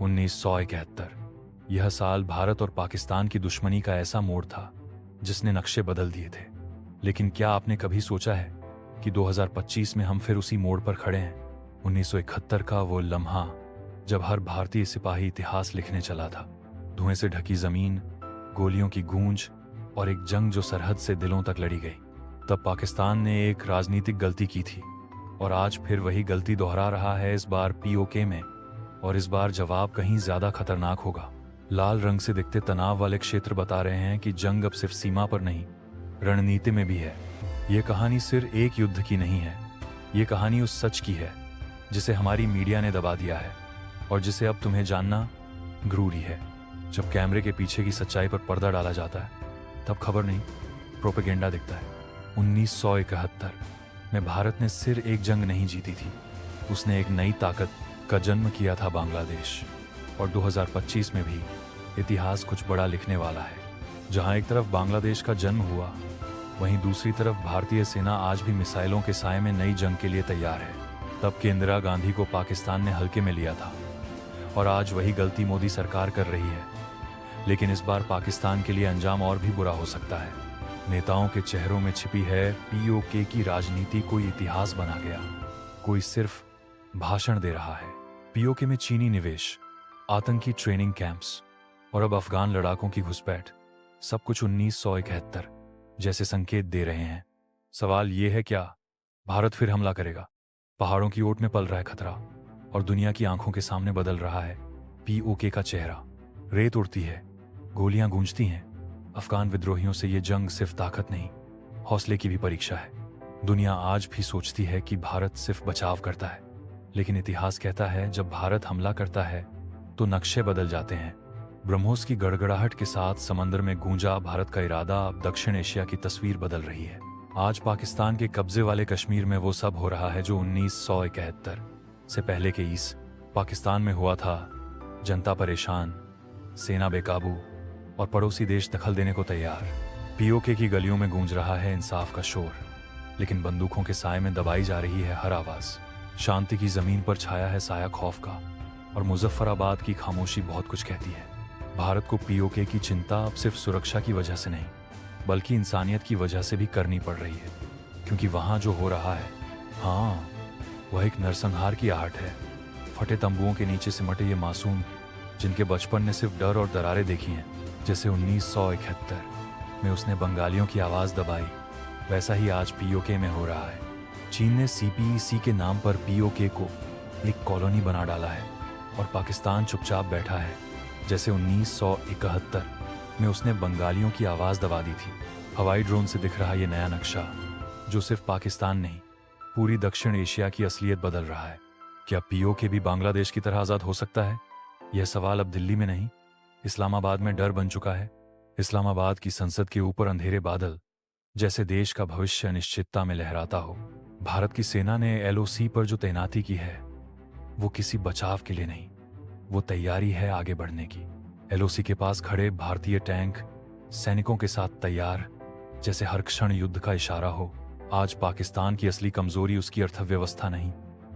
1971 यह साल भारत और पाकिस्तान की दुश्मनी का ऐसा मोड़ था जिसने नक्शे बदल दिए थे। लेकिन क्या आपने कभी सोचा है कि 2025 में हम फिर उसी मोड़ पर खड़े हैं? 1971 का वो लम्हा जब हर भारतीय सिपाही इतिहास लिखने चला था। धुएं से ढकी जमीन, गोलियों की गूंज और एक जंग जो सरहद से दिलों तक लड़ी गई। तब पाकिस्तान ने एक राजनीतिक गलती की थी और आज फिर वही गलती दोहरा रहा है, इस बार पीओके में। और इस बार जवाब कहीं ज्यादा खतरनाक होगा। लाल रंग से दिखते तनाव वाले क्षेत्र बता रहे हैं कि जंग अब सिर्फ सीमा पर नहीं, रणनीति में भी है। ये कहानी सिर्फ एक युद्ध की नहीं है, ये कहानी उस सच की है जिसे हमारी मीडिया ने दबा दिया है और जिसे अब तुम्हें जानना जरूरी है। जब कैमरे के पीछे की सच्चाई पर पर्दा डाला जाता है तब खबर नहीं, प्रोपेगेंडा दिखता है। 1971 में भारत ने सिर्फ एक जंग नहीं जीती थी, उसने एक नई ताकत का जन्म किया था, बांग्लादेश। और 2025 में भी इतिहास कुछ बड़ा लिखने वाला है। जहां एक तरफ बांग्लादेश का जन्म हुआ, वहीं दूसरी तरफ भारतीय सेना आज भी मिसाइलों के साए में नई जंग के लिए तैयार है। तब के इंदिरा गांधी को पाकिस्तान ने हल्के में लिया था और आज वही गलती मोदी सरकार कर रही है। लेकिन इस बार पाकिस्तान के लिए अंजाम और भी बुरा हो सकता है। नेताओं के चेहरों में छिपी है पीओके की राजनीति। कोई इतिहास बना गया, कोई सिर्फ भाषण दे रहा है। पीओके में चीनी निवेश, आतंकी ट्रेनिंग कैंप्स और अब अफगान लड़ाकों की घुसपैठ, सब कुछ 1971 जैसे संकेत दे रहे हैं। सवाल यह है, क्या भारत फिर हमला करेगा? पहाड़ों की ओट में पल रहा है खतरा और दुनिया की आंखों के सामने बदल रहा है पीओके का चेहरा। रेत उड़ती है, गोलियां गूंजती हैं। अफगान विद्रोहियों से ये जंग सिर्फ ताकत नहीं, हौसले की भी परीक्षा है। दुनिया आज भी सोचती है कि भारत सिर्फ बचाव करता है, लेकिन इतिहास कहता है जब भारत हमला करता है तो नक्शे बदल जाते हैं। ब्रह्मोस की गड़गड़ाहट के साथ समंदर में गूंजा भारत का इरादा अब दक्षिण एशिया की तस्वीर बदल रही है। आज पाकिस्तान के कब्जे वाले कश्मीर में वो सब हो रहा है जो 1971 से पहले के ईस्ट पाकिस्तान में हुआ था। जनता परेशान, सेना बेकाबू और पड़ोसी देश दखल देने को तैयार। पीओके की गलियों में गूंज रहा है इंसाफ का शोर, लेकिन बंदूकों के साए में दबाई जा रही है हर आवाज। शांति की जमीन पर छाया है साया खौफ का और मुजफ्फराबाद की खामोशी बहुत कुछ कहती है। भारत को पीओके की चिंता अब सिर्फ सुरक्षा की वजह से नहीं, बल्कि इंसानियत की वजह से भी करनी पड़ रही है। क्योंकि वहां जो हो रहा है, हाँ, वह एक नरसंहार की आहट है। फटे तंबुओं के नीचे सिमटे ये मासूम जिनके बचपन ने सिर्फ डर और दरारें देखी हैं। जैसे 1971 में उसने बंगालियों की आवाज दबाई, वैसा ही आज पीओके में हो रहा है। चीन ने सीपीईसी के नाम पर पीओके को एक कॉलोनी बना डाला है और पाकिस्तान चुपचाप बैठा है। जैसे 1971 में उसने बंगालियों की आवाज दबा दी थी। हवाई ड्रोन से दिख रहा ये नया नक्शा जो सिर्फ पाकिस्तान नहीं, पूरी दक्षिण एशिया की असलियत बदल रहा है। क्या पीओके भी बांग्लादेश की तरह आजाद हो सकता है? यह सवाल अब दिल्ली में नहीं, इस्लामाबाद में डर बन चुका है। इस्लामाबाद की संसद के ऊपर अंधेरे बादल, जैसे देश का भविष्य अनिश्चितता में लहराता हो। भारत की सेना ने एलओसी पर जो तैनाती की है वो किसी बचाव के लिए नहीं, वो तैयारी है आगे बढ़ने की। एलओसी के पास खड़े भारतीय टैंक सैनिकों के साथ तैयार, जैसे हर क्षण युद्ध का इशारा हो। आज पाकिस्तान की असली कमजोरी उसकी अर्थव्यवस्था नहीं,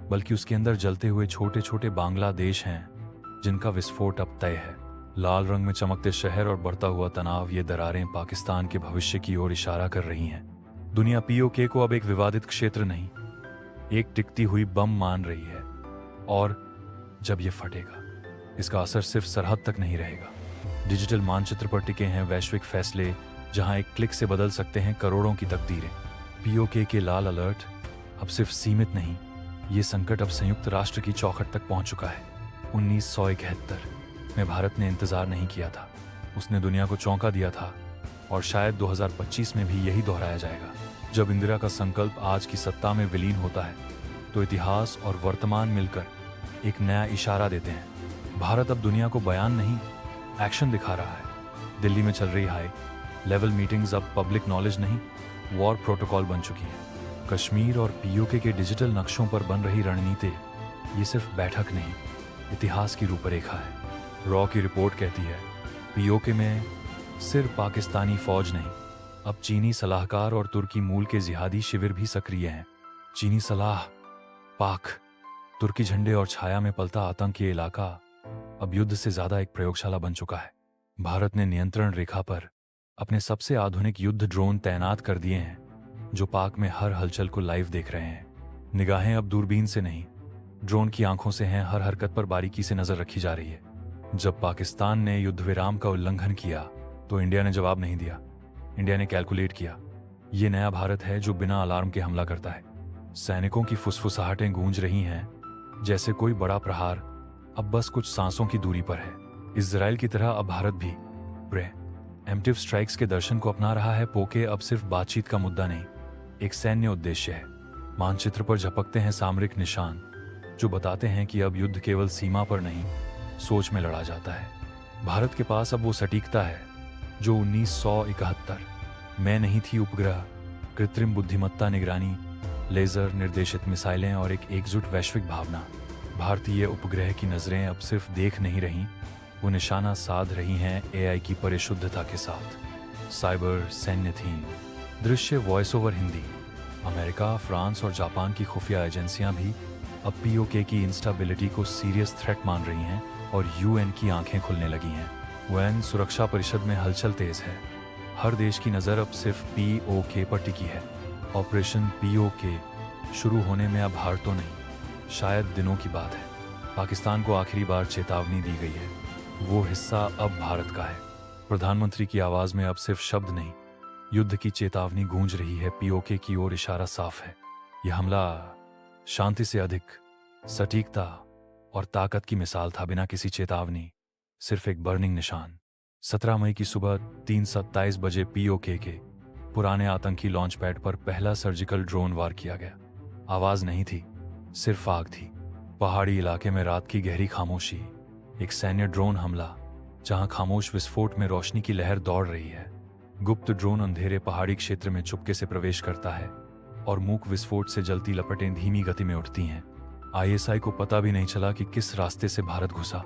बल्कि उसके अंदर जलते हुए छोटे छोटे बांग्लादेश हैं जिनका विस्फोट अब तय है। लाल रंग में चमकते शहर और बढ़ता हुआ तनाव, ये दरारें पाकिस्तान के भविष्य की ओर इशारा कर रही हैं। दुनिया पीओके को अब एक विवादित क्षेत्र नहीं, एक टिकती हुई बम मान रही है। और जब ये फटेगा, इसका असर सिर्फ सरहद तक नहीं रहेगा। डिजिटल मानचित्र पर टिके हैं वैश्विक फैसले, जहां एक क्लिक से बदल सकते हैं करोड़ों की तकदीरें। पीओके के लाल अलर्ट अब सिर्फ सीमित नहीं, ये संकट अब संयुक्त राष्ट्र की चौखट तक पहुंच चुका है। 1971 में भारत ने इंतजार नहीं किया था, उसने दुनिया को चौंका दिया था और शायद 2025 में भी यही दोहराया जाएगा। जब इंदिरा का संकल्प आज की सत्ता में विलीन होता है तो इतिहास और वर्तमान मिलकर एक नया इशारा देते हैं। भारत अब दुनिया को बयान नहीं, एक्शन दिखा रहा है। दिल्ली में चल रही हाई लेवल मीटिंग्स अब पब्लिक नॉलेज नहीं, वॉर प्रोटोकॉल बन चुकी है। कश्मीर और पीओके के डिजिटल नक्शों पर बन रही रणनीति, ये सिर्फ बैठक नहीं, इतिहास की रूपरेखा है। रॉ की रिपोर्ट कहती है पीओके में सिर्फ पाकिस्तानी फौज नहीं, अब चीनी सलाहकार और तुर्की मूल के जिहादी शिविर भी सक्रिय हैं। चीनी सलाह, पाक, तुर्की झंडे और छाया में पलता आतंक, ये इलाका अब युद्ध से ज्यादा एक प्रयोगशाला बन चुका है। भारत ने नियंत्रण रेखा पर अपने सबसे आधुनिक युद्ध ड्रोन तैनात कर दिए हैं, जो पाक में हर हलचल को लाइव देख रहे हैं। निगाहें अब दूरबीन से नहीं, ड्रोन की आंखों से हैं। हर हरकत पर बारीकी से नजर रखी जा रही है। जब पाकिस्तान ने युद्ध विराम का उल्लंघन किया तो इंडिया ने जवाब नहीं दिया। इंडिया ने कैलकुलेट किया। ये नया भारत है जो बिना अलार्म के हमला करता है। सैनिकों की फुसफुसाहटें गूंज रही हैं, जैसे कोई बड़ा प्रहार अब बस कुछ सांसों की दूरी पर है। इजराइल की तरह अब भारत भी प्रीएम्प्टिव स्ट्राइक्स के दर्शन को अपना रहा है। पोके अब सिर्फ बातचीत का मुद्दा नहीं, एक सैन्य उद्देश्य है। मानचित्र पर झपकते हैं सामरिक निशान, जो बताते हैं कि अब युद्ध केवल सीमा पर नहीं, सोच में लड़ा जाता है। भारत के पास अब वो सटीकता है जो 1971 में नहीं थी। उपग्रह, कृत्रिम बुद्धिमत्ता, निगरानी, लेजर निर्देशित मिसाइलें और एक एकजुट वैश्विक भावना। भारतीय उपग्रह की नजरें अब सिर्फ देख नहीं रहीं, वो निशाना साध रही हैं एआई की परिशुद्धता के साथ। साइबर, सैन्य थीम, दृश्य, voice over Hindi. America, France और जापान की खुफिया एजेंसियां भी अब पीओके की इंस्टेबिलिटी को सीरियस थ्रेट मान रही हैं और यूएन की आंखें खुलने लगी हैं। यूएन सुरक्षा परिषद में हलचल तेज है। हर देश की नज़र अब सिर्फ पीओके पर टिकी है। ऑपरेशन पीओके शुरू होने में अब हार तो नहीं, शायद दिनों की बात है। पाकिस्तान को आखिरी बार चेतावनी दी गई है, वो हिस्सा अब भारत का है। प्रधानमंत्री की आवाज में अब सिर्फ शब्द नहीं, युद्ध की चेतावनी गूंज रही है। पीओके की ओर इशारा साफ है। यह हमला शांति से अधिक सटीकता और ताकत की मिसाल था, बिना किसी चेतावनी, सिर्फ एक बर्निंग निशान। 17 मई की सुबह 3:27 बजे पीओके के पुराने आतंकी लॉन्च पैड पर पहला सर्जिकल ड्रोन वार किया गया। आवाज नहीं थी, सिर्फ आग थी। पहाड़ी इलाके में रात की गहरी खामोशी, एक सैन्य ड्रोन हमला जहां खामोश विस्फोट में रोशनी की लहर दौड़ रही है। गुप्त ड्रोन अंधेरे पहाड़ी क्षेत्र में चुपके से प्रवेश करता है और मूक विस्फोट से जलती लपटें धीमी गति में उठती हैं। आईएसआई को पता भी नहीं चला कि किस रास्ते से भारत घुसा,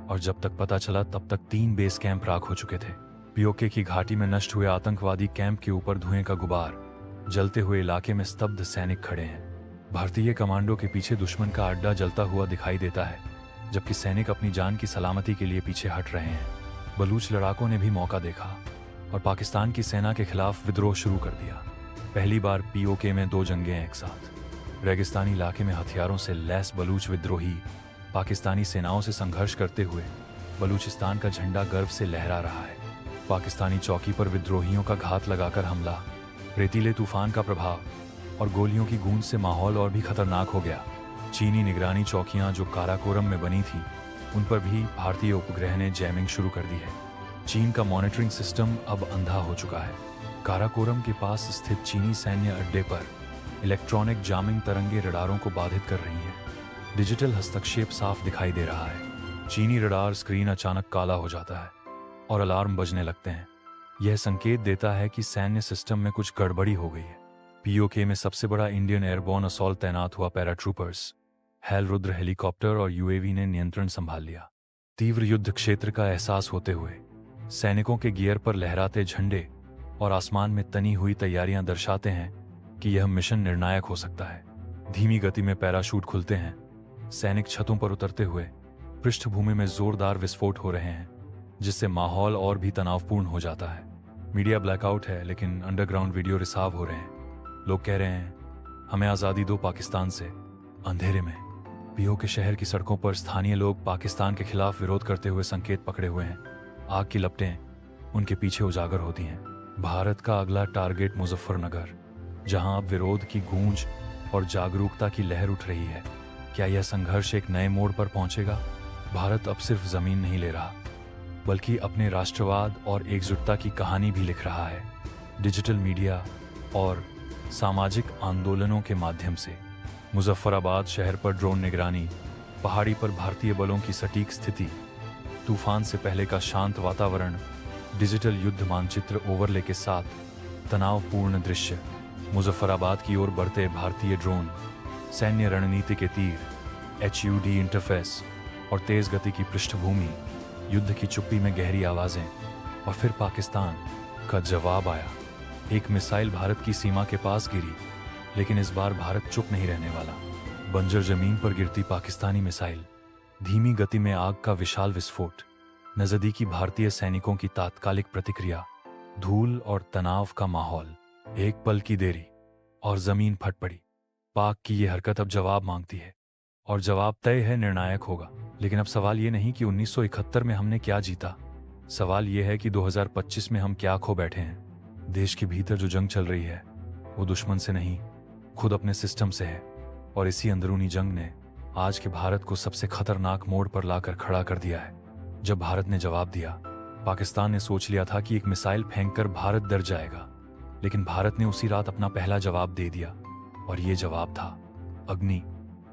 और जब तक पता चला तब तक 3 बेस कैंप राख हो चुके थे। पीओके की घाटी में नष्ट हुए आतंकवादी कैंप के ऊपर धुएं का गुबार, जलते हुए इलाके में स्तब्ध सैनिक खड़े हैं। भारतीय कमांडो के पीछे दुश्मन का अड्डा जलता हुआ दिखाई देता है, जबकि सैनिक अपनी जान की सलामती के लिए पीछे हट रहे हैं। बलूच लड़ाकों ने भी मौका देखा और पाकिस्तान की सेना के खिलाफ विद्रोह शुरू कर दिया। पहली बार पीओके में 2 जंगें एक साथ। रेगिस्तानी इलाके में हथियारों से लैस बलूच विद्रोही पाकिस्तानी सेनाओं से संघर्ष करते हुए बलूचिस्तान का झंडा गर्व से लहरा रहा है। पाकिस्तानी चौकी पर विद्रोहियों का घात लगाकर हमला, रेतीले तूफान का प्रभाव और गोलियों की गूंज से माहौल और भी खतरनाक हो गया। चीनी निगरानी चौकियां जो काराकोरम में बनी थी, उन पर भी भारतीय उपग्रह ने जैमिंग शुरू कर दी है। चीन का मॉनिटरिंग सिस्टम अब अंधा हो चुका है। काराकोरम के पास स्थित चीनी सैन्य अड्डे पर इलेक्ट्रॉनिक जामिंग तरंगे रडारों को बाधित कर रही हैं। डिजिटल हस्तक्षेप साफ दिखाई दे रहा है। चीनी रडार स्क्रीन अचानक काला हो जाता है और अलार्म बजने लगते हैं। यह संकेत देता है कि सैन्य सिस्टम में कुछ गड़बड़ी हो गई है। पीओके में सबसे बड़ा इंडियन एयरबोर्न असॉल्ट तैनात हुआ। पैराट्रूपर्स, हेल रुद्र हेलीकॉप्टर और यूएवी ने नियंत्रण संभाल लिया। तीव्र युद्ध क्षेत्र का एहसास होते हुए सैनिकों के गियर पर लहराते झंडे और आसमान में तनी हुई तैयारियां दर्शाते हैं कि यह मिशन निर्णायक हो सकता है। धीमी गति में पैराशूट खुलते हैं। सैनिक छतों पर उतरते हुए पृष्ठभूमि में जोरदार विस्फोट हो रहे हैं, जिससे माहौल और भी तनावपूर्ण हो जाता है। मीडिया ब्लैकआउट है, लेकिन अंडरग्राउंड वीडियो रिसाव हो रहे हैं। लोग कह रहे हैं, हमें आज़ादी दो पाकिस्तान से। अंधेरे में पीओके शहर की सड़कों पर स्थानीय लोग पाकिस्तान के खिलाफ विरोध करते हुए संकेत पकड़े हुए हैं। आग की लपटें उनके पीछे उजागर होती हैं। भारत का अगला टारगेट मुजफ्फरनगर, जहां अब विरोध की गूंज और जागरूकता की लहर उठ रही है। क्या यह संघर्ष एक नए मोड़ पर पहुंचेगा? भारत अब सिर्फ जमीन नहीं ले रहा, बल्कि अपने राष्ट्रवाद और एकजुटता की कहानी भी लिख रहा है। डिजिटल मीडिया और सामाजिक आंदोलनों के माध्यम से मुजफ्फराबाद शहर पर ड्रोन निगरानी, पहाड़ी पर भारतीय बलों की सटीक स्थिति, तूफान से पहले का शांत वातावरण, डिजिटल युद्ध मानचित्र ओवरले के साथ तनावपूर्ण दृश्य, मुजफ्फराबाद की ओर बढ़ते भारतीय ड्रोन, सैन्य रणनीति के तीर, HUD इंटरफेस और तेज गति की पृष्ठभूमि, युद्ध की चुप्पी में गहरी आवाजें, और फिर पाकिस्तान का जवाब आया। एक मिसाइल भारत की सीमा के पास गिरी, लेकिन इस बार भारत चुप नहीं रहने वाला। बंजर जमीन पर गिरती पाकिस्तानी मिसाइल धीमी गति में आग का विशाल विस्फोट, नजदीकी भारतीय सैनिकों की तात्कालिक प्रतिक्रिया, धूल और तनाव का माहौल। एक पल की देरी और जमीन फट पड़ी। पाक की ये हरकत अब जवाब मांगती है और जवाब तय है, निर्णायक होगा। लेकिन अब सवाल ये नहीं कि 1971 में हमने क्या जीता, सवाल ये है कि 2025 में हम क्या खो बैठे हैं। देश के भीतर जो जंग चल रही है वो दुश्मन से नहीं, खुद अपने सिस्टम से है। और इसी अंदरूनी जंग ने आज के भारत को सबसे खतरनाक मोड़ पर लाकर खड़ा कर दिया है। जब भारत ने जवाब दिया, पाकिस्तान ने सोच लिया था कि एक मिसाइल फेंककर भारत डर जाएगा, लेकिन भारत ने उसी रात अपना पहला जवाब दे दिया और ये जवाब था अग्नि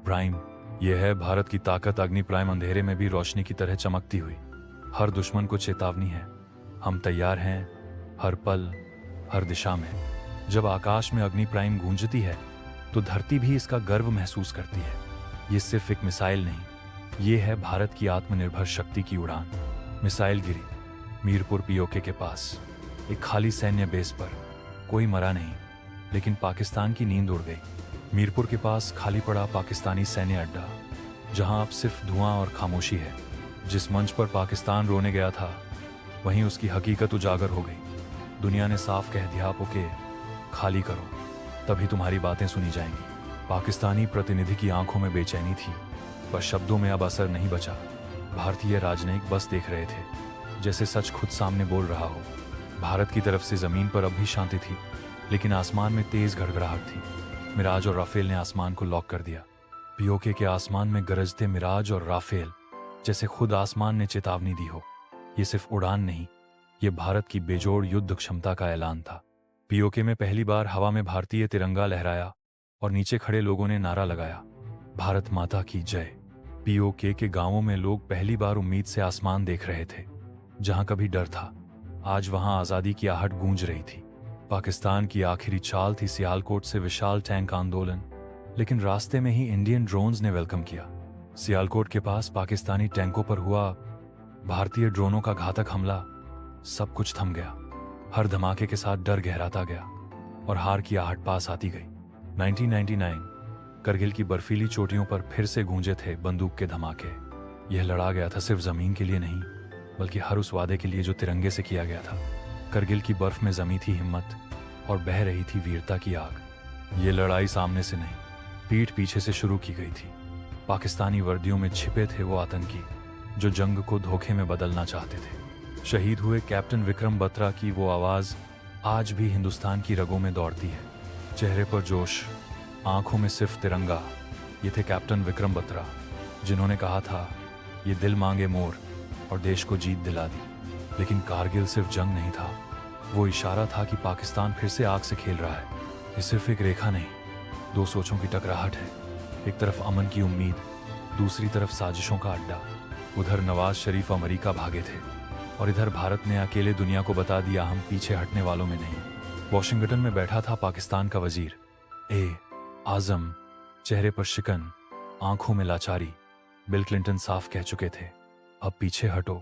प्राइम। यह है भारत की ताकत। अग्नि प्राइम अंधेरे में भी रोशनी की तरह चमकती हुई हर दुश्मन को चेतावनी है, हम तैयार हैं हर पल, हर दिशा में। जब आकाश में अग्नि प्राइम गूंजती है तो धरती भी इसका गर्व महसूस करती है। ये सिर्फ एक मिसाइल नहीं, ये है भारत की आत्मनिर्भर शक्ति की उड़ान। मिसाइल गिरी मीरपुर पीओके के पास, एक खाली सैन्य बेस पर। कोई मरा नहीं, लेकिन पाकिस्तान की नींद उड़ गई। मीरपुर के पास खाली पड़ा पाकिस्तानी सैन्य अड्डा, जहां अब सिर्फ धुआं और खामोशी है। जिस मंच पर पाकिस्तान रोने गया था, वहीं उसकी हकीकत उजागर हो गई। दुनिया ने साफ कह दिया, ओके खाली करो, तभी तुम्हारी बातें सुनी जाएंगी। पाकिस्तानी प्रतिनिधि की आंखों में बेचैनी थी, पर शब्दों में अब असर नहीं बचा। भारतीय राजनयिक बस देख रहे थे, जैसे सच खुद सामने बोल रहा हो। भारत की तरफ से जमीन पर अब भी शांति थी, लेकिन आसमान में तेज गड़गड़ाहट थी। मिराज और राफेल ने आसमान को लॉक कर दिया। पीओके के आसमान में गरजते मिराज और राफेल, जैसे खुद आसमान ने चेतावनी दी हो। ये सिर्फ उड़ान नहीं, ये भारत की बेजोड़ युद्ध क्षमता का ऐलान था। पीओके में पहली बार हवा में भारतीय तिरंगा लहराया और नीचे खड़े लोगों ने नारा लगाया, भारत माता की जय। पीओके के गांवों में लोग पहली बार उम्मीद से आसमान देख रहे थे। जहां कभी डर था, आज वहां आजादी की आहट गूंज रही थी। पाकिस्तान की आखिरी चाल थी सियालकोट से विशाल टैंक आंदोलन, लेकिन रास्ते में ही इंडियन ड्रोन्स ने वेलकम किया। सियालकोट के पास पाकिस्तानी टैंकों पर हुआ भारतीय ड्रोनों का घातक हमला। सब कुछ थम गया। हर धमाके के साथ डर गहराता गया और हार की आहट पास आती गई। 1999 करगिल की बर्फीली चोटियों पर फिर से गूंजे थे बंदूक के धमाके। यह लड़ा गया था सिर्फ जमीन के लिए नहीं, बल्कि हर उस वादे के लिए जो तिरंगे से किया गया था। करगिल की बर्फ में जमी थी हिम्मत और बह रही थी वीरता की आग। ये लड़ाई सामने से नहीं, पीठ पीछे से शुरू की गई थी। पाकिस्तानी वर्दियों में छिपे थे वो आतंकी जो जंग को धोखे में बदलना चाहते थे। शहीद हुए कैप्टन विक्रम बत्रा की वो आवाज आज भी हिंदुस्तान की रगों में दौड़ती है। चेहरे पर जोश, आंखों में सिर्फ तिरंगा। ये थे कैप्टन विक्रम बत्रा, जिन्होंने कहा था, ये दिल मांगे मोर, और देश को जीत दिला दी। लेकिन कारगिल सिर्फ जंग नहीं था, वो इशारा था कि पाकिस्तान फिर से आग से खेल रहा है। ये सिर्फ एक रेखा नहीं, दो सोचों की टकराहट है। एक तरफ अमन की उम्मीद, दूसरी तरफ साजिशों का अड्डा। उधर नवाज शरीफ अमेरिका भागे थे और इधर भारत ने अकेले दुनिया को बता दिया, हम पीछे हटने वालों में नहीं। वॉशिंगटन में बैठा था पाकिस्तान का वजीर आजम, चेहरे पर शिकन, आंखों में लाचारी। बिल क्लिंटन साफ कह चुके थे, अब पीछे हटो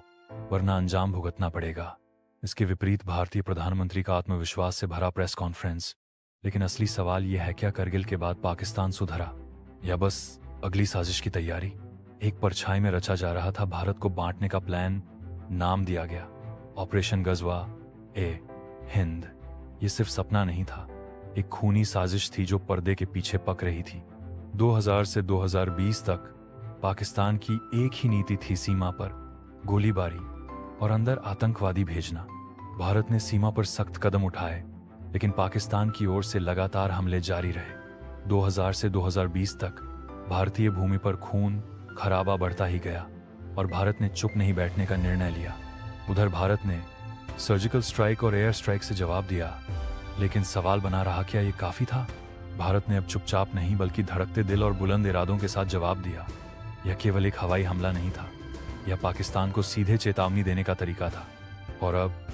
वरना अंजाम भुगतना पड़ेगा। इसके विपरीत भारतीय प्रधानमंत्री का आत्मविश्वास से भरा प्रेस कॉन्फ्रेंस। लेकिन असली सवाल यह है, क्या करगिल के बाद पाकिस्तान सुधरा या बस अगली साजिश की तैयारी? एक परछाई में रचा जा रहा था भारत को बांटने का प्लान। नाम दिया गया ऑपरेशन गजवा ए हिंद। ये सिर्फ सपना नहीं था, एक खूनी साजिश थी जो पर्दे के पीछे पक रही थी। 2000 से 2020 तक पाकिस्तान की एक ही नीति थी, सीमा पर गोलीबारी और अंदर आतंकवादी भेजना। भारत ने सीमा पर सख्त कदम उठाए, लेकिन पाकिस्तान की ओर से लगातार हमले जारी रहे। 2000 से 2020 तक भारतीय भूमि पर खून खराबा बढ़ता ही गया और भारत ने चुप नहीं बैठने का निर्णय लिया। उधर भारत ने सर्जिकल स्ट्राइक और एयर स्ट्राइक से जवाब दिया, लेकिन सवाल बना रहा, क्या ये काफी था? भारत ने अब चुपचाप नहीं बल्कि धड़कते दिल और बुलंद इरादों के साथ जवाब दिया। यह केवल एक हवाई हमला नहीं था, यह पाकिस्तान को सीधे चेतावनी देने का तरीका था। और अब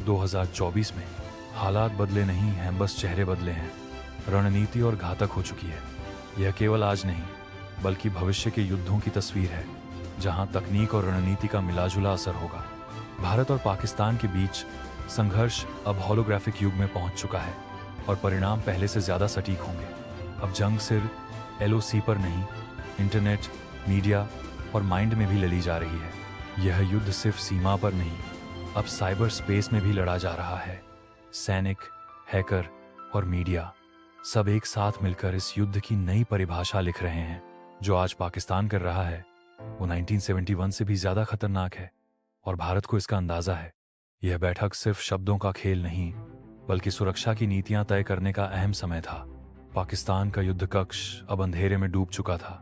2024 में हालात बदले नहीं हैं, बस चेहरे बदले हैं। रणनीति और घातक हो चुकी है। यह केवल आज नहीं बल्कि भविष्य के युद्धों की तस्वीर है, जहां तकनीक और रणनीति का मिलाजुला असर होगा। भारत और पाकिस्तान के बीच संघर्ष अब होलोग्राफिक युग में पहुंच चुका है और परिणाम पहले से ज्यादा सटीक होंगे। अब जंग सिर्फ LOC पर नहीं, इंटरनेट, मीडिया और माइंड में भी लड़ी जा रही है। यह युद्ध सिर्फ सीमा पर नहीं, अब साइबर स्पेस में भी लड़ा जा रहा है। सैनिक, हैकर और मीडिया सब एक साथ मिलकर इस युद्ध की नई परिभाषा लिख रहे हैं। जो आज पाकिस्तान कर रहा है वो 1971 से भी ज्यादा खतरनाक है, और भारत को इसका अंदाजा है। यह बैठक सिर्फ शब्दों का खेल नहीं, बल्कि सुरक्षा की नीतियां तय करने का अहम समय था। पाकिस्तान का युद्ध कक्ष अब अंधेरे में डूब चुका था,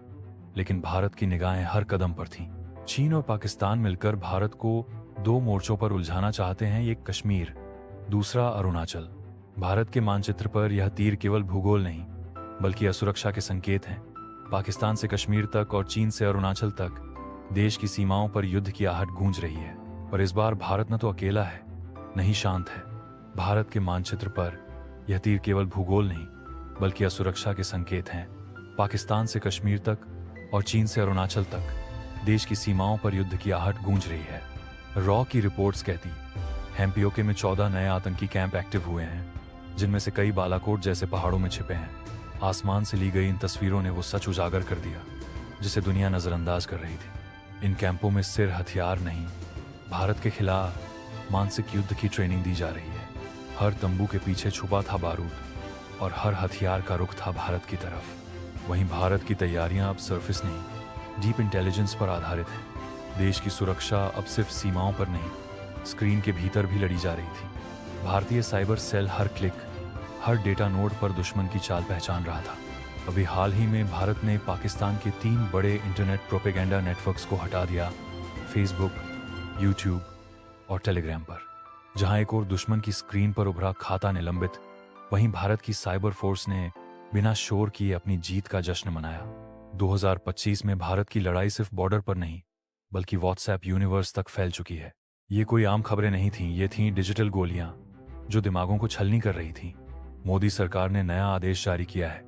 लेकिन भारत की निगाहें हर कदम पर थीं। चीन और पाकिस्तान मिलकर भारत को दो मोर्चों पर उलझाना चाहते हैं, एक कश्मीर, दूसरा अरुणाचल। भारत के मानचित्र पर यह तीर केवल भूगोल नहीं, बल्कि असुरक्षा के संकेत हैं। पाकिस्तान से कश्मीर तक और चीन से अरुणाचल तक देश की सीमाओं पर युद्ध की आहट गूंज रही है। पर इस बार भारत न तो अकेला है, न ही शांत है। भारत के मानचित्र पर यह तीर केवल भूगोल नहीं, बल्कि असुरक्षा के संकेत हैं। पाकिस्तान से कश्मीर तक और चीन से अरुणाचल तक देश की सीमाओं पर युद्ध की आहट गूंज रही है। रॉ की रिपोर्ट्स कहती एमपीओके में 14 नए आतंकी कैंप एक्टिव हुए हैं, जिनमें से कई बालाकोट जैसे पहाड़ों में छिपे हैं। आसमान से ली गई इन तस्वीरों ने वो सच उजागर कर दिया जिसे दुनिया नजरअंदाज कर रही थी। इन कैंपों में सिर हथियार नहीं, भारत के खिलाफ मानसिक युद्ध की ट्रेनिंग दी जा रही है। हर तंबू के पीछे छुपा था बारूद, और हर हथियार का रुख था भारत की तरफ। वहीं भारत की तैयारियां अब सरफेस नहीं, डीप इंटेलिजेंस पर आधारित है। देश की सुरक्षा अब सिर्फ सीमाओं पर नहीं, स्क्रीन के भीतर भी लड़ी जा रही थी। भारतीय साइबर सेल हर क्लिक, हर डेटा नोड पर दुश्मन की चाल पहचान रहा था। अभी हाल ही में भारत ने पाकिस्तान के 3 बड़े इंटरनेट प्रोपेगेंडा नेटवर्क्स को हटा दिया, फेसबुक, यूट्यूब और टेलीग्राम पर। जहां एक और दुश्मन की स्क्रीन पर उभरा खाता निलंबित, वहीं भारत की साइबर फोर्स ने बिना शोर किए अपनी जीत का जश्न मनाया। 2025 में भारत की लड़ाई सिर्फ बॉर्डर पर नहीं, बल्कि व्हाट्सएप यूनिवर्स तक फैल चुकी है। ये कोई आम खबरें नहीं थीं, ये थीं डिजिटल गोलियां जो दिमागों को छलनी कर रही थीं। मोदी सरकार ने नया आदेश जारी किया है,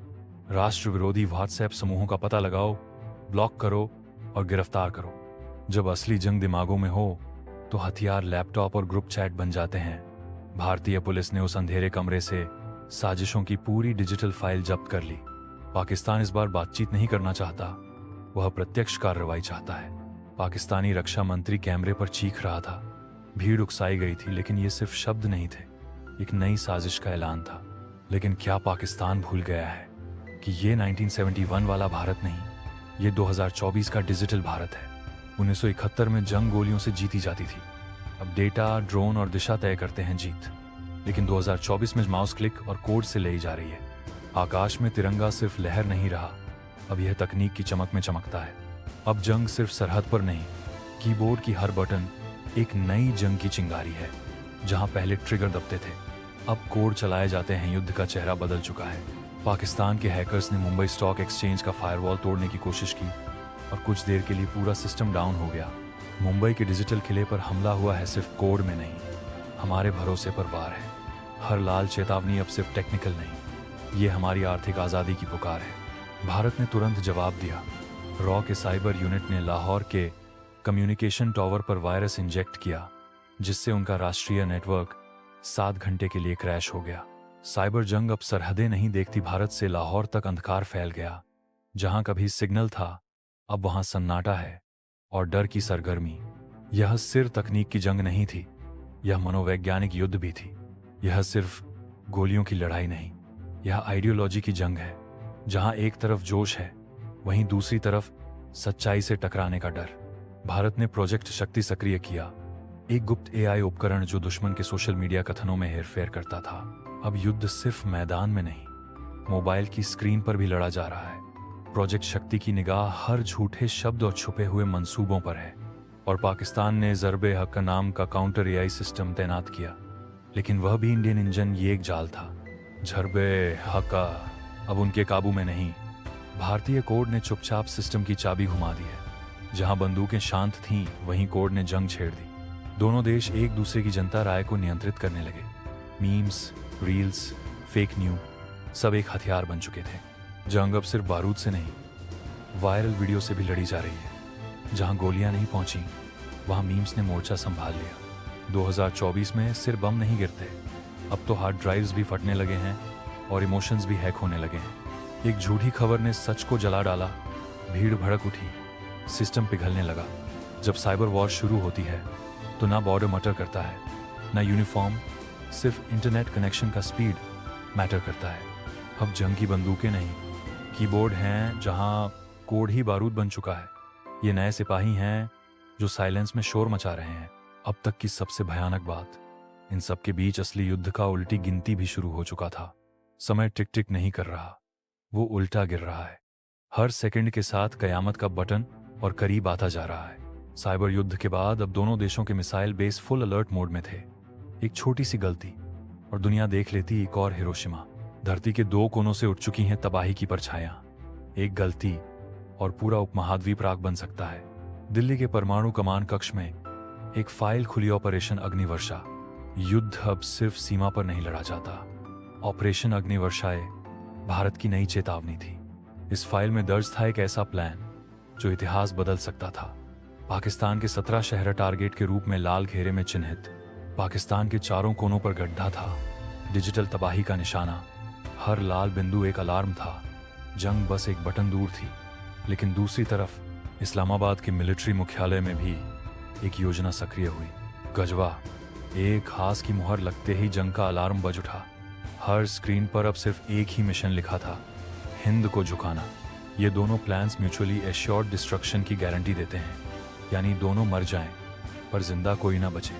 राष्ट्र विरोधी व्हाट्सएप समूहों का पता लगाओ, ब्लॉक करो और गिरफ्तार करो। जब असली जंग दिमागों में हो तो हथियार लैपटॉप और ग्रुप चैट बन जाते हैं। भारतीय पुलिस ने उस अंधेरे कमरे से साजिशों की पूरी डिजिटल फाइल जब्त कर ली। पाकिस्तान इस बार बातचीत नहीं करना चाहता, वह प्रत्यक्ष कार्रवाई चाहता है। पाकिस्तानी रक्षा मंत्री कैमरे पर चीख रहा था, भीड़ उकसाई गई थी, लेकिन ये सिर्फ शब्द नहीं थे, एक नई साजिश का ऐलान था। लेकिन क्या पाकिस्तान भूल गया है कि ये 1971 वाला भारत नहीं, ये 2024 का डिजिटल भारत है। 1971 में जंग गोलियों से जीती जाती थी, अब डेटा, ड्रोन और दिशा तय करते हैं जीत। लेकिन 2024 में माउस क्लिक और कोड से ले जा रही है। आकाश में तिरंगा सिर्फ लहर नहीं रहा, अब यह तकनीक की चमक में चमकता है। अब जंग सिर्फ सरहद पर नहीं, कीबोर्ड की हर बटन एक नई जंग की चिंगारी है। जहां पहले ट्रिगर दबते थे, अब कोड चलाए जाते हैं। युद्ध का चेहरा बदल चुका है। पाकिस्तान के हैकर्स ने मुंबई स्टॉक एक्सचेंज का फायरवॉल तोड़ने की कोशिश की और कुछ देर के लिए पूरा सिस्टम डाउन हो गया। मुंबई के डिजिटल किले पर हमला हुआ है सिर्फ कोड में नहीं, हमारे भरोसे पर वार है। हर लाल चेतावनी अब सिर्फ टेक्निकल नहीं, ये हमारी आर्थिक आज़ादी की पुकार है। भारत ने तुरंत जवाब दिया। रॉ के साइबर यूनिट ने लाहौर के कम्युनिकेशन टावर पर वायरस इंजेक्ट किया, जिससे उनका राष्ट्रीय नेटवर्क 7 घंटे के लिए क्रैश हो गया। साइबर जंग अब सरहदें नहीं देखती, भारत से लाहौर तक अंधकार फैल गया। जहां कभी सिग्नल था, अब वहां सन्नाटा है और डर की सरगर्मी। यह सिर्फ तकनीक की जंग नहीं थी, यह मनोवैज्ञानिक युद्ध भी थी। यह सिर्फ गोलियों की लड़ाई नहीं, यह आइडियोलॉजी की जंग है। जहां एक तरफ जोश है, वहीं दूसरी तरफ सच्चाई से टकराने का डर। भारत ने प्रोजेक्ट शक्ति सक्रिय किया, एक गुप्त एआई उपकरण जो दुश्मन के सोशल मीडिया कथनों में हेरफेर करता था। अब युद्ध सिर्फ मैदान में नहीं, मोबाइल की स्क्रीन पर भी लड़ा जा रहा है। प्रोजेक्ट शक्ति की निगाह हर झूठे शब्द और छुपे हुए मंसूबों पर है। और पाकिस्तान ने ज़रबे हक नाम का काउंटर एआई सिस्टम तैनात किया, लेकिन वह भी इंडियन इंजन, ये एक जाल था। ज़रबे हक अब उनके काबू में नहीं। भारतीय कोड ने चुपचाप सिस्टम की चाबी घुमा दी है। जहां बंदूकें शांत थीं, वहीं कोड ने जंग छेड़ दी। दोनों देश एक दूसरे की जनता राय को नियंत्रित करने लगे। मीम्स, रील्स, फेक न्यूज सब एक हथियार बन चुके थे। जंग अब सिर्फ बारूद से नहीं, वायरल वीडियो से भी लड़ी जा रही है। जहां गोलियां नहीं पहुंची, वहां मीम्स ने मोर्चा संभाल लिया। 2024 में सिर्फ बम नहीं गिरते, अब तो हार्ड ड्राइव्स भी फटने लगे हैं और इमोशंस भी हैक होने लगे हैं। एक झूठी खबर ने सच को जला डाला, भीड़ भड़क उठी, सिस्टम पिघलने लगा। जब साइबर वॉर शुरू होती है तो ना बॉर्डर मैटर करता है, ना यूनिफॉर्म, सिर्फ इंटरनेट कनेक्शन का स्पीड मैटर करता है। अब जंग की बंदूकें नहीं, कीबोर्ड हैं जहां कोड ही बारूद बन चुका है। ये नए सिपाही हैं जो साइलेंस में शोर मचा रहे हैं। अब तक की सबसे भयानक बात, इन सब के बीच असली युद्ध का उल्टी गिनती भी शुरू हो चुका था। समय टिक टिक नहीं कर रहा, वो उल्टा गिर रहा है। हर सेकंड के साथ कयामत का बटन और करीब आता जा रहा है। साइबर युद्ध के बाद अब दोनों देशों के missile base full alert mode में थे। एक छोटी सी गलती और दुनिया देख लेती एक और हिरोशिमा। धरती के दो कोनों से उठ चुकी हैं तबाही की परछायां। एक गलती और पूरा उपमहाद्वीप राख बन सकता है। दिल्ली के परमाणु कमान कक्ष में एक फाइल खुली, ऑपरेशन अग्निवर्षा। युद्ध अब सिर्फ सीमा पर नहीं लड़ा जाता। ऑपरेशन अग्निवर्षाए भारत की नई चेतावनी थी। इस फाइल में दर्ज था एक ऐसा प्लान जो इतिहास बदल सकता था। पाकिस्तान के 17 शहर टारगेट के रूप में लाल घेरे में चिन्हित। पाकिस्तान के चारों कोनों पर गड्ढा था, डिजिटल तबाही का निशाना। हर लाल बिंदु एक अलार्म था। जंग बस एक बटन दूर थी। लेकिन दूसरी तरफ इस्लामाबाद के मिलिट्री मुख्यालय में भी एक योजना सक्रिय हुई। गजवा, एक खास की मुहर लगते ही जंग का अलार्म बज उठा। हर स्क्रीन पर अब सिर्फ एक ही मिशन लिखा था, हिंद को झुकाना। ये दोनों प्लान्स म्यूचुअली एश्योर्ड डिस्ट्रक्शन की गारंटी देते हैं, यानी दोनों मर जाएं पर जिंदा कोई ना बचे।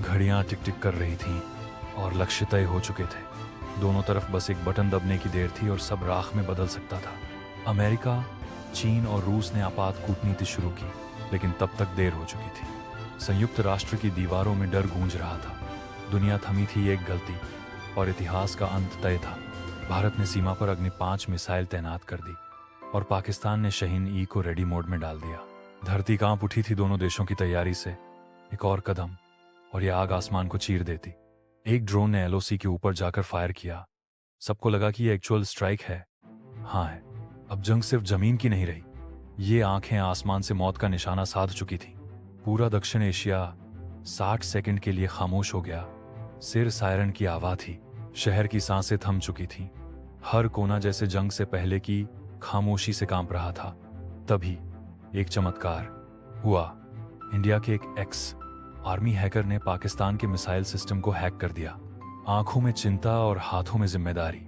घड़ियां टिक टिक कर रही थीं और लक्ष्य तय हो चुके थे। दोनों तरफ बस एक बटन दबने की देर थी और सब राख में बदल सकता था। अमेरिका, चीन और रूस ने आपात कूटनीति शुरू की, लेकिन तब तक देर हो चुकी थी। संयुक्त राष्ट्र की दीवारों में डर गूंज रहा था। दुनिया थमी थी एक गलती और इतिहास का अंत तय था। भारत ने सीमा पर अग्नि 5 मिसाइल तैनात कर दी और पाकिस्तान ने शहीन ई को रेडी मोड में डाल दिया। धरती कांप उठी थी दोनों देशों की तैयारी से। एक और कदम और यह आग आसमान को चीर देती। एक ड्रोन ने एलओसी के ऊपर जाकर फायर किया। सबको लगा कि यह एक्चुअल स्ट्राइक है। हाँ है। अब जंग सिर्फ जमीन की नहीं रही, ये आंखें आसमान से मौत का निशाना साध चुकी थी। पूरा दक्षिण एशिया 60 सेकंड के लिए खामोश हो गया। सिर सायरन की आवाज थी। शहर की सांसें थम चुकी थीं। हर कोना जैसे जंग से पहले की खामोशी से कांप रहा था। तभी एक चमत्कार हुआ। इंडिया के एक एक्स आर्मी हैकर ने पाकिस्तान के मिसाइल सिस्टम को हैक कर दिया। आंखों में चिंता और हाथों में जिम्मेदारी।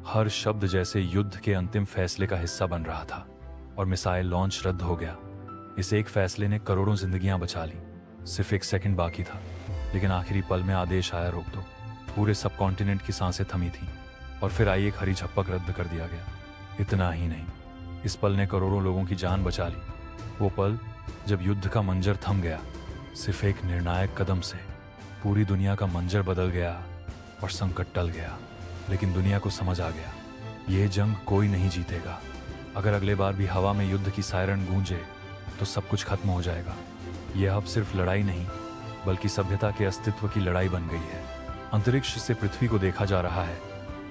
हर शब्द जैसे युद्ध के अंतिम फैसले का हिस्सा बन रहा था और मिसाइल लॉन्च रद्द हो गया। इस एक फैसले ने करोड़ों जिंदगियां बचा ली। सिर्फ एक सेकंड बाकी था, लेकिन आखिरी पल में आदेश आया, रोक दो। पूरे सब कॉन्टिनेंट की सांसें थमी थीं और फिर आई एक हरी झपक, रद्द कर दिया गया। इतना ही नहीं, इस पल ने करोड़ों लोगों की जान बचा ली। वो पल जब युद्ध का मंजर थम गया। सिर्फ एक निर्णायक कदम से पूरी दुनिया का मंजर बदल गया और संकट टल गया। लेकिन दुनिया को समझ आ गया, ये जंग कोई नहीं जीतेगा। अगर अगले बार भी हवा में युद्ध की सायरन गूंजे तो सब कुछ खत्म हो जाएगा। यह अब सिर्फ लड़ाई नहीं, बल्कि सभ्यता के अस्तित्व की लड़ाई बन गई है। अंतरिक्ष से पृथ्वी को देखा जा रहा है,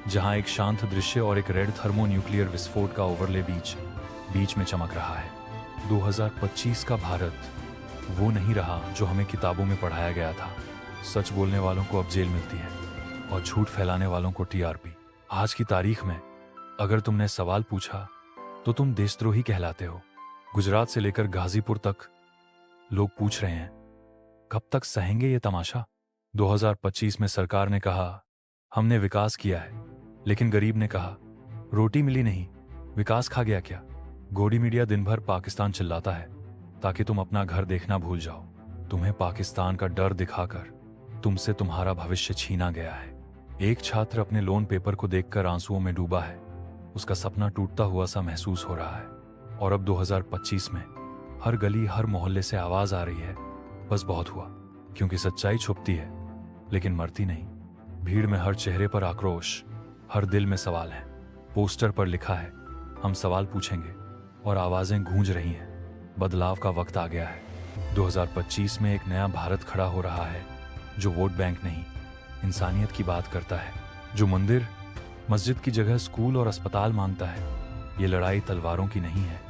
जहां एक शांत दृश्य और एक रेड थर्मोन्यूक्लियर विस्फोट का ओवरले बीच में चमक रहा है। 2025 का भारत वो नहीं रहा जो हमें किताबों में पढ़ाया गया था। सच बोलने वालों को अब जेल मिलती है और झूठ फैलाने वालों को टीआरपी। आज की तारीख में अगर तुमने सवाल पूछा तो तुम देशद्रोही कहलाते हो। गुजरात से लेकर गाजीपुर तक लोग पूछ रहे हैं, कब तक सहेंगे ये तमाशा। 2025 में सरकार ने कहा हमने विकास किया है, लेकिन गरीब ने कहा रोटी मिली नहीं, विकास खा गया क्या। गोडी मीडिया दिन भर पाकिस्तान चिल्लाता है ताकि तुम अपना घर देखना भूल जाओ। तुम्हें पाकिस्तान का डर दिखाकर तुमसे तुम्हारा भविष्य छीना गया है। एक छात्र अपने लोन पेपर को देखकर आंसुओं में डूबा है। उसका सपना टूटता हुआ सा महसूस हो रहा है। और अब 2025 में हर गली, हर मोहल्ले से आवाज आ रही है, बस बहुत हुआ। क्योंकि सच्चाई छुपती है लेकिन मरती नहीं। भीड़ में हर चेहरे पर आक्रोश, हर दिल में सवाल है। पोस्टर पर लिखा है हम सवाल पूछेंगे और आवाजें गूंज रही हैं। बदलाव का वक्त आ गया है। 2025 में एक नया भारत खड़ा हो रहा है जो वोट बैंक नहीं, इंसानियत की बात करता है। जो मंदिर मस्जिद की जगह स्कूल और अस्पताल मांगता है। ये लड़ाई तलवारों की नहीं है,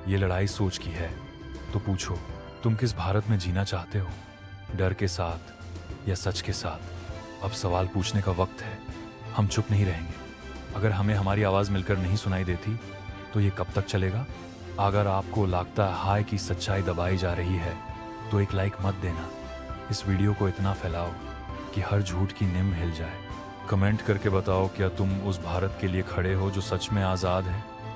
ये लड़ाई सोच की है। तो पूछो, तुम किस भारत में जीना चाहते हो, डर के साथ या सच के साथ। अब सवाल पूछने का वक्त है। हम चुप नहीं रहेंगे। अगर हमें हमारी आवाज मिलकर नहीं सुनाई देती तो ये कब तक चलेगा। अगर आपको लगता है हाय की सच्चाई दबाई जा रही है तो एक लाइक मत देना। इस वीडियो को इतना फैलाओ कि हर झूठ की निम हिल जाए। कमेंट करके बताओ क्या तुम उस भारत के लिए खड़े हो जो सच में आज़ाद है।